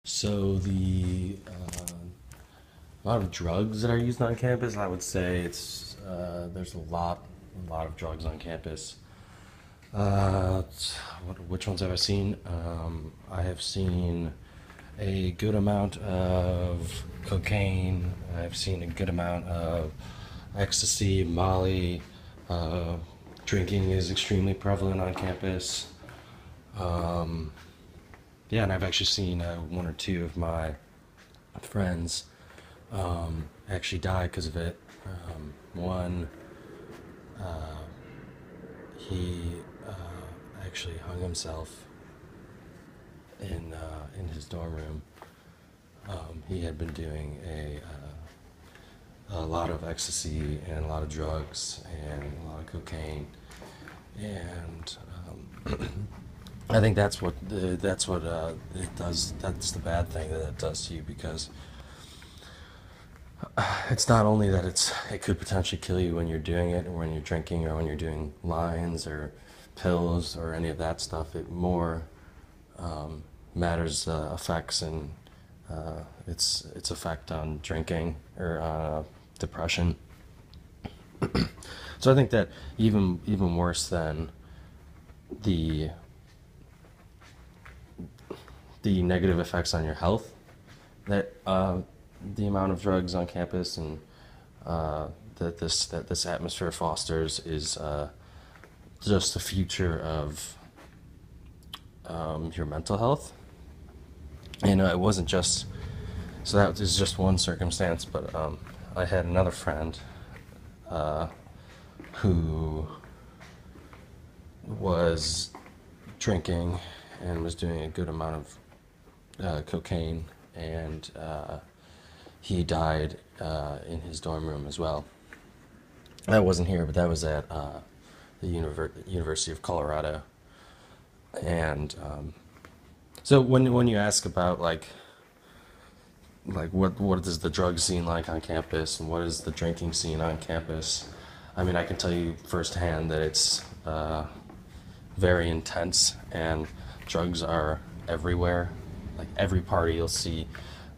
So the amount of drugs that are used on campus, I would say there's a lot of drugs on campus. Which ones have I seen? I have seen a good amount of cocaine. I've seen a good amount of ecstasy, Molly. Uh, Drinking is extremely prevalent on campus. Yeah, and I've actually seen one or two of my friends actually die because of it. One, he actually hung himself in his dorm room. He had been doing a lot of ecstasy and a lot of drugs and a lot of cocaine, and I think that's what it does. That's the bad thing that it does to you because it's not only that it could potentially kill you when you're doing it or when you're drinking or when you're doing lines or pills or any of that stuff. It more matters effects and its effect on drinking or depression. So I think that even worse than the the negative effects on your health that the amount of drugs on campus and that this atmosphere fosters is just the future of your mental health. And it wasn't just so that was just one circumstance, but I had another friend uh, who was drinking and was doing a good amount of cocaine, and he died in his dorm room as well. That wasn't here, but that was at the University of Colorado. And so when you ask about what is the drug scene like on campus and what is the drinking scene on campus, I mean I can tell you firsthand that it's very intense and drugs are everywhere. Like every party you'll see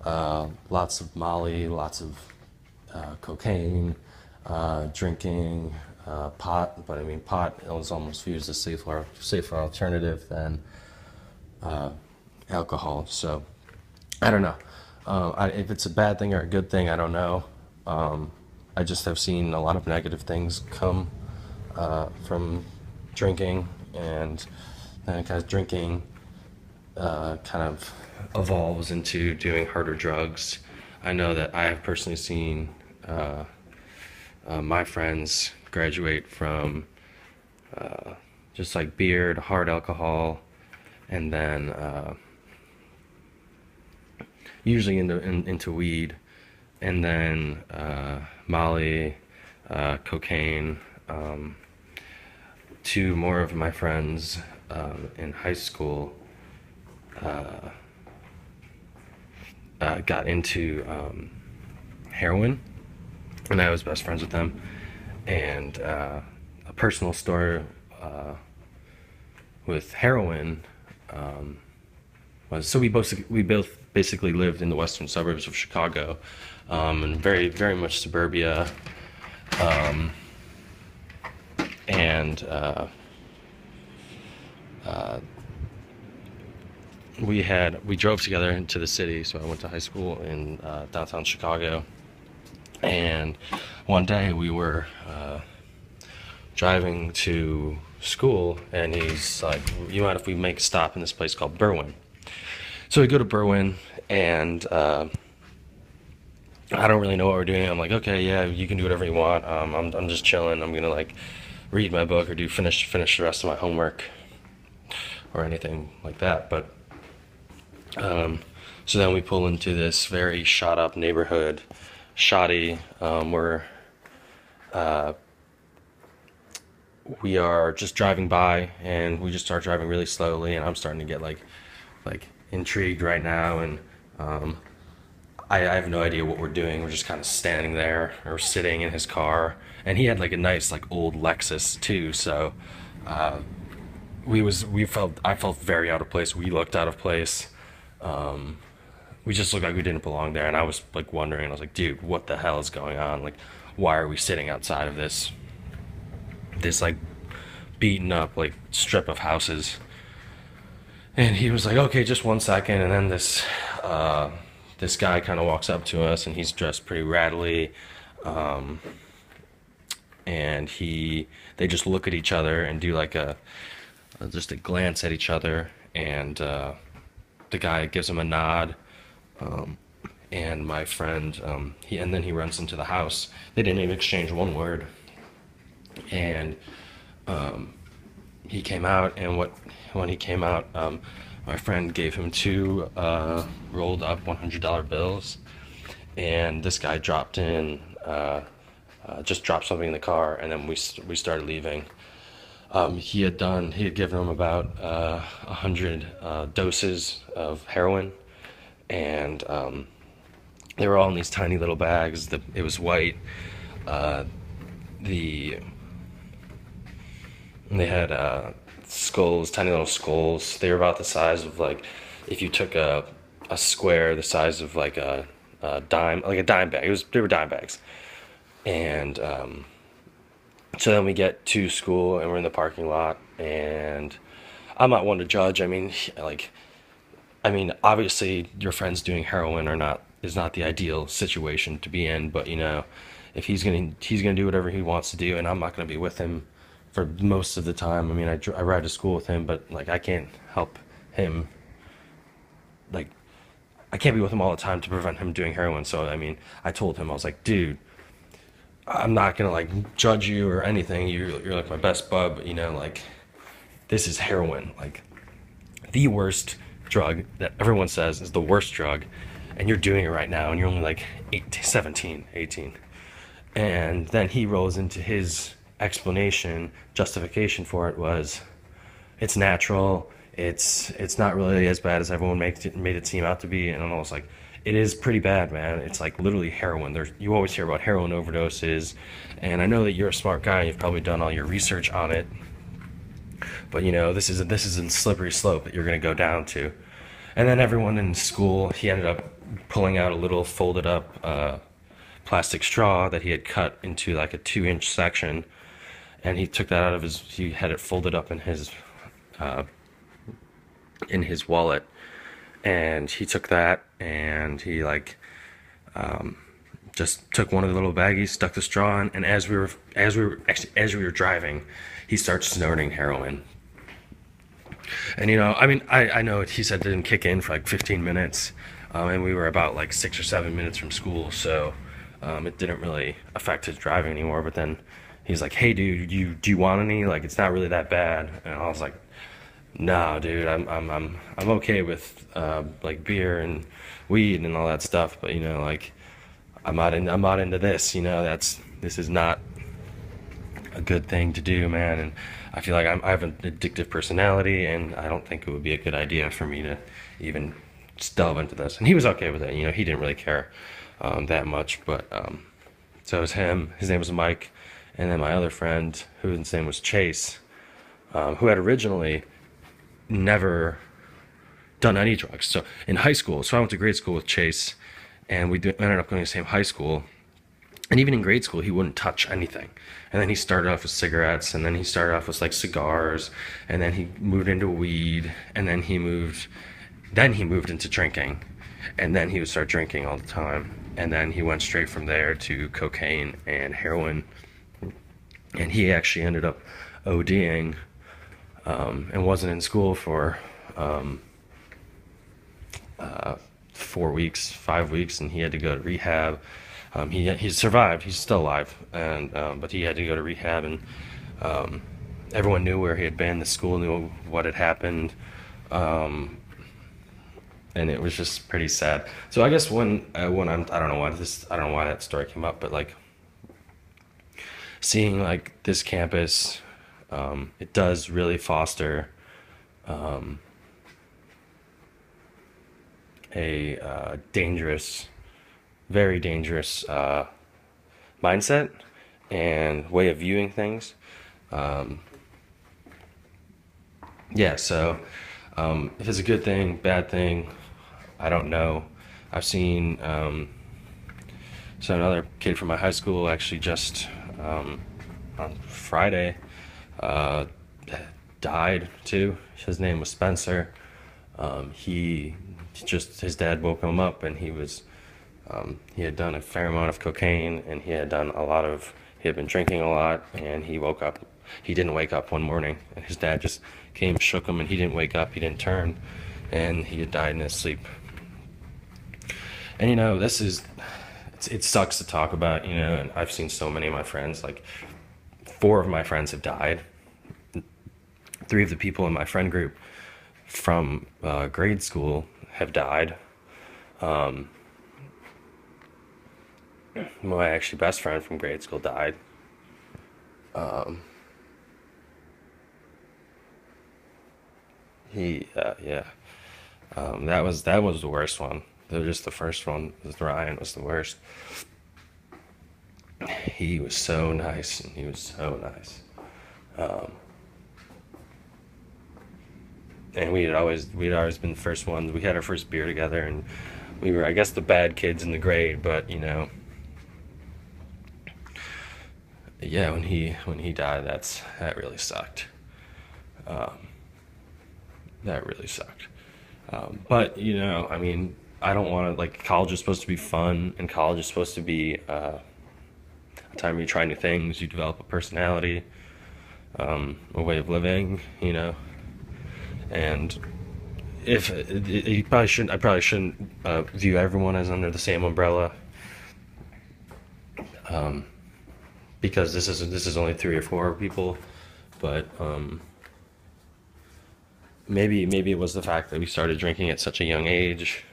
lots of Molly, lots of cocaine, drinking, pot. But I mean, pot is almost viewed as a safer alternative than alcohol. So I don't know. If it's a bad thing or a good thing, I don't know. I just have seen a lot of negative things come from drinking, and then kind of drinking kind of evolves into doing harder drugs. I know that I have personally seen my friends graduate from just like beer to hard alcohol, and then usually into weed, and then Molly, cocaine. Two more of my friends in high school got into heroin, and I was best friends with them. And a personal story with heroin was so we both basically lived in the western suburbs of Chicago, and very very much suburbia, and we drove together into the city. So I went to high school in downtown Chicago, and one day we were driving to school, and he's like, "You mind if we make a stop in this place called Berwyn?" So we go to Berwyn, and I don't really know what we're doing. I'm like, "Okay, yeah, you can do whatever you want. I'm just chilling. I'm gonna like read my book or do finish the rest of my homework or anything like that." But so then we pull into this very shot up neighborhood, shoddy, where we are just driving by, and we just start driving really slowly, and I'm starting to get like intrigued right now, and I have no idea what we're doing. We're just kind of standing there or sitting in his car, and he had like a nice like old Lexus too. So we felt I felt very out of place. We looked out of place. we just looked like we didn't belong there. And I was like wondering, I was like, dude, what the hell is going on? Like, why are we sitting outside of this like beaten up like strip of houses? And he was like, okay, just 1 second. And then this guy kind of walks up to us, and he's dressed pretty rattly. And they just look at each other and do like just a glance at each other. And the guy gives him a nod. And my friend, and then he runs into the house. They didn't even exchange one word. And he came out, and when he came out, my friend gave him two rolled up $100 bills, and this guy just dropped something in the car, and then we started leaving. He had given him about 100 doses of heroin, and they were all in these tiny little bags. It was white. They had skulls, tiny little skulls. They were about the size of, like, if you took a square the size of like a dime, like a dime bag. They were dime bags. And so then we get to school, and we're in the parking lot, and I'm not one to judge. Obviously your friend's doing heroin or not is not the ideal situation to be in, but if he's gonna do whatever he wants to do, and I'm not gonna be with him for most of the time. I mean, I ride to school with him, but like I can't help him. Like, I can't be with him all the time to prevent him doing heroin. So I mean, I told him, I was like, dude, I'm not gonna like judge you or anything. You're like my best bud, but like, this is heroin, like the worst drug that everyone says is the worst drug, and you're doing it right now, and you're only like 17, 18. And then he rolls into his justification for it was, it's natural, it's not really as bad as everyone made it seem out to be. And I'm almost like, it is pretty bad, man. It's like literally heroin. You always hear about heroin overdoses, and I know that you're a smart guy and you've probably done all your research on it, but this is a slippery slope that you're going to go down to. And then everyone in school, he ended up pulling out a little folded up plastic straw that he had cut into like a 2-inch section, and he took that out of he had it folded up in his wallet, and he took that, and he just took one of the little baggies, stuck the straw in, and as we were driving, he starts snorting heroin. And I know he said it didn't kick in for like 15 minutes, and we were about like 6 or 7 minutes from school, so it didn't really affect his driving anymore. But then he's like, hey dude, do you want any? Like, it's not really that bad. And I was like, nah, dude, I'm okay with like beer and weed and all that stuff, but like, I'm not into this. This is not a good thing to do, man. And I feel like I have an addictive personality, and I don't think it would be a good idea for me to even delve into this. And he was okay with it. He didn't really care that much. But so it was him. His name was Mike, and then my other friend, whose name was Chase, who had originally never done any drugs. So in high school, I went to grade school with Chase, and we ended up going to the same high school. And even in grade school, he wouldn't touch anything. And then he started off with cigarettes, and then he started off with like cigars, and then he moved into weed, and then he moved into drinking, and then he would start drinking all the time, and then he went straight from there to cocaine and heroin, and he actually ended up ODing, and wasn't in school for 4 weeks, 5 weeks, and he had to go to rehab. He survived. He's still alive, and but he had to go to rehab, and everyone knew where he had been. The school knew what had happened, and it was just pretty sad. So I guess when I don't know why that story came up, but like seeing like this campus, it does really foster a dangerous, very dangerous mindset and way of viewing things. So if it's a good thing, bad thing, I don't know. I've seen so another kid from my high school actually just on Friday uh, died too. His name was Spencer. He just his dad woke him up, and he had done a fair amount of cocaine, and he had been drinking a lot, and he woke up. He didn't wake up one morning, and his dad just came, shook him, and he didn't wake up. He didn't turn, and he had died in his sleep. And it sucks to talk about, and I've seen so many of my friends, like four of my friends have died. Three of the people in my friend group from grade school have died. My actually best friend from grade school died. Yeah, that was the worst one. Just the first one, Ryan, was the worst. He was so nice, and he was so nice. And we'd always been the first ones. We had our first beer together, and we were, I guess, the bad kids in the grade. But yeah, when he died, that really sucked. That really sucked. But I mean, I don't want to, like, college is supposed to be fun, and college is supposed to be a time where you try new things, you develop a personality, a way of living, and if you probably shouldn't, I probably shouldn't view everyone as under the same umbrella, because this is only three or four people, but maybe it was the fact that we started drinking at such a young age,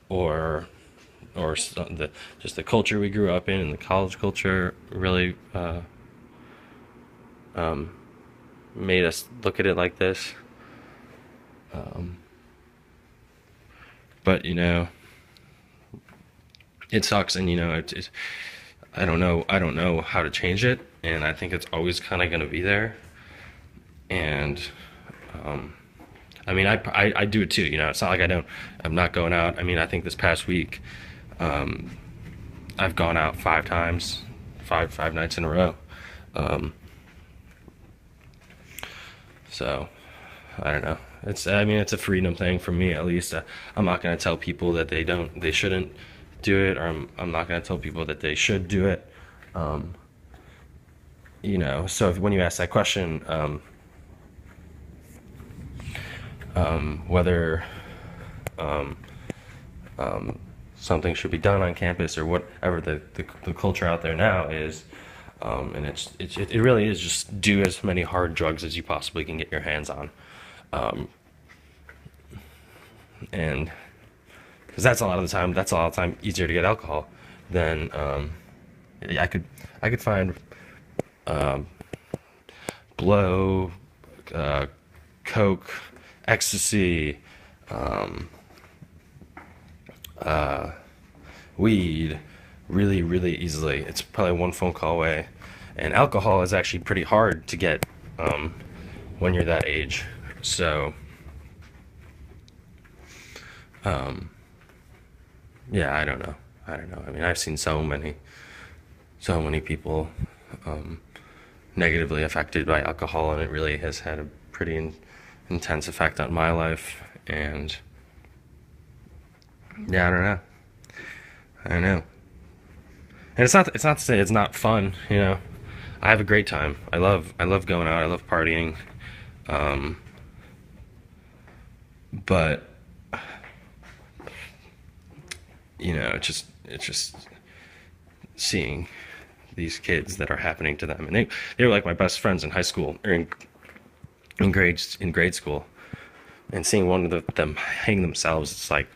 or just the culture we grew up in, and the college culture really made us look at it like this. But it sucks, and I don't know how to change it, and I think it's always kind of going to be there. And I mean, I do it too. It's not like I'm not going out. I mean, I think this past week, I've gone out 5 times, five nights in a row. Um, so I don't know. I mean, it's a freedom thing for me, at least. I'm not gonna tell people that they shouldn't do it, or I'm not gonna tell people that they should do it. Um, So when you ask that question, whether um, something should be done on campus, or whatever the culture out there now is, and it really is just do as many hard drugs as you possibly can get your hands on, um, and because that's a lot of time easier to get alcohol than I could find um, blow, uh, coke, ecstasy, um, uh, weed, really, really easily. It's probably one phone call away. And alcohol is actually pretty hard to get um, when you're that age. So, um, yeah, I don't know. I don't know. I mean, I've seen so many people um, negatively affected by alcohol, and it really has had a pretty intense effect on my life. And yeah, I don't know. I don't know. And it's not to say it's not fun. I have a great time. I love going out. I love partying. Um, but it's just seeing these kids that are happening to them, and they were like my best friends in high school, or in grade school, and seeing one of them hang themselves, it's like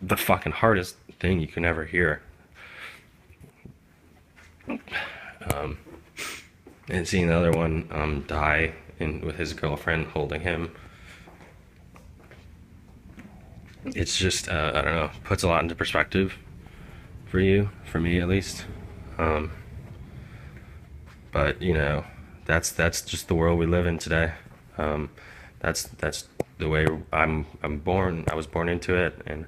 the fucking hardest thing you can ever hear. Um, and seeing the other one die with his girlfriend holding him, it's just I don't know, puts a lot into perspective for me at least. Um, but that's just the world we live in today. Um, that's the way I'm born. I was born into it, and